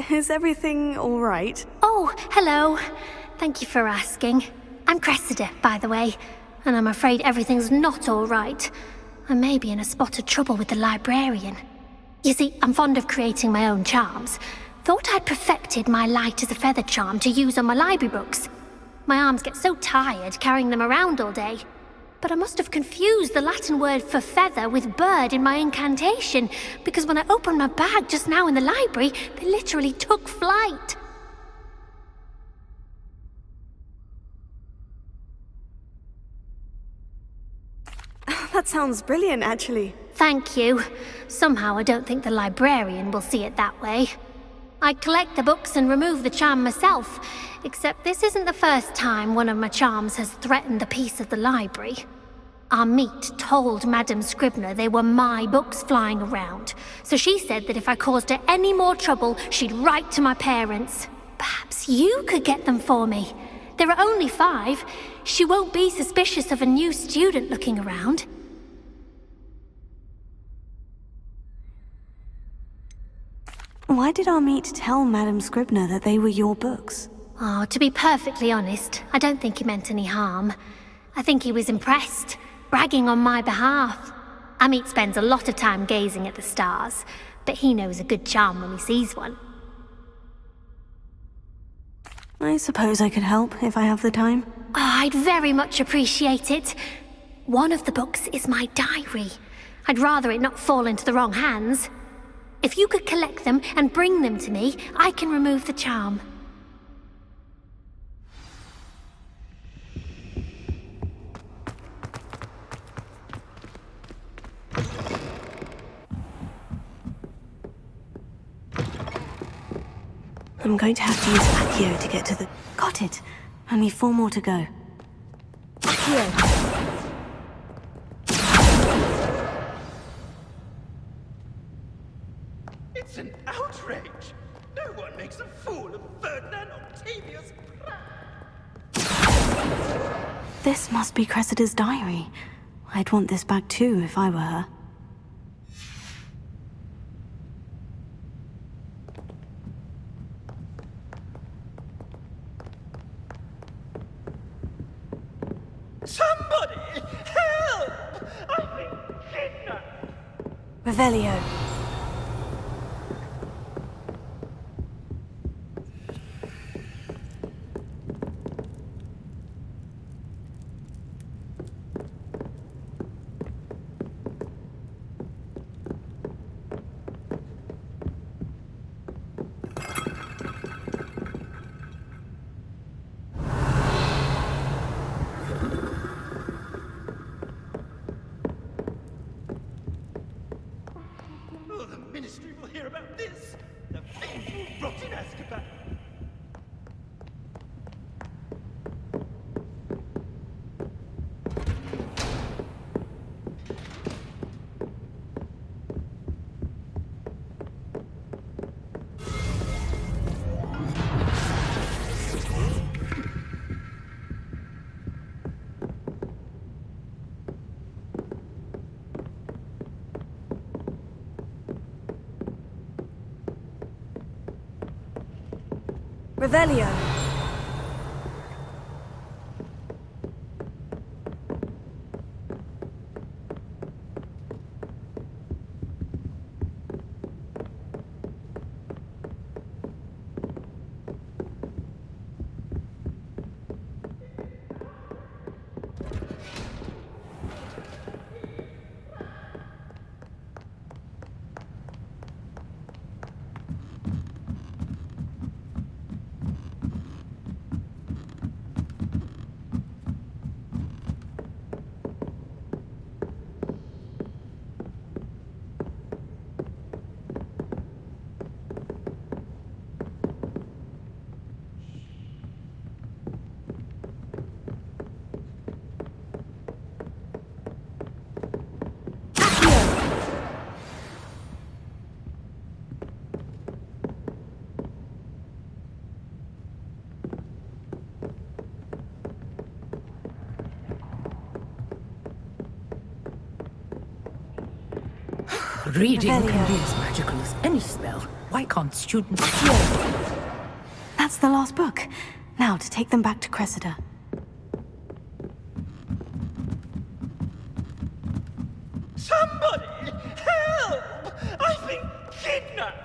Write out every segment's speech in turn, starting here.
Is everything all right? Oh, hello. Thank you for asking. I'm Cressida, by the way, and I'm afraid everything's not all right. I may be in a spot of trouble with the librarian. You see, I'm fond of creating my own charms. Thought I'd perfected my light as a feather charm to use on my library books. My arms get so tired carrying them around all day. But I must have confused the Latin word for feather with bird in my incantation, because when I opened my bag just now in the library, they literally took flight. That sounds brilliant, actually. Thank you. Somehow I don't think the librarian will see it that way. I collect the books and remove the charm myself, except this isn't the first time one of my charms has threatened the peace of the library. Our meet told Madame Scribner they were my books flying around, so she said that if I caused her any more trouble, she'd write to my parents. Perhaps you could get them for me. There are only 5. She won't be suspicious of a new student looking around. Why did our meet tell Madame Scribner that they were your books? Oh, to be perfectly honest, I don't think he meant any harm. I think he was impressed, bragging on my behalf. Amit spends a lot of time gazing at the stars, but he knows a good charm when he sees one. I suppose I could help if I have the time. Oh, I'd very much appreciate it. One of the books is my diary. I'd rather it not fall into the wrong hands. If you could collect them and bring them to me, I can remove the charm. I'm going to have to use Accio to get to the... Got it! Only 4 more to go. Accio! It's an outrage! No one makes a fool of Ferdinand Octavius Pratt! This must be Cressida's diary. I'd want this back too if I were her. Somebody! Help! I've been kidnapped! Revelio. Oh, the Ministry will hear about this! The painful, rotten Azkaban! Revelio. Reading Revelio. can be as magical as any spell. Why can't students hear? That's the last book. Now to take them back to Cressida. Somebody! Help! I've been kidnapped!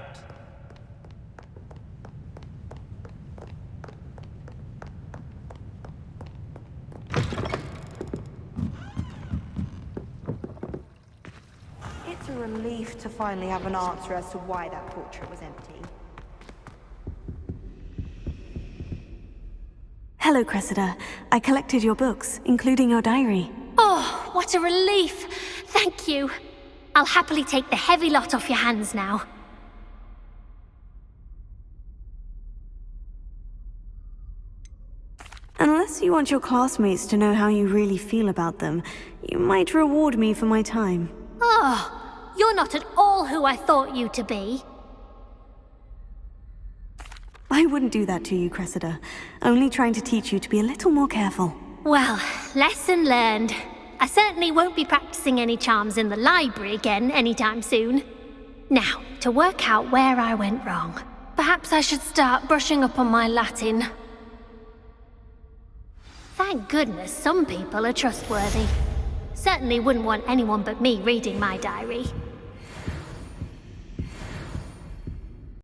It's a relief to finally have an answer as to why that portrait was empty. Hello, Cressida. I collected your books, including your diary. Oh, what a relief! Thank you. I'll happily take the heavy lot off your hands now. Unless you want your classmates to know how you really feel about them, you might reward me for my time. Oh, you're not at all who I thought you to be. I wouldn't do that to you, Cressida. Only trying to teach you to be a little more careful. Well, lesson learned. I certainly won't be practicing any charms in the library again anytime soon. Now, to work out where I went wrong. Perhaps I should start brushing up on my Latin. Thank goodness some people are trustworthy. Certainly wouldn't want anyone but me reading my diary.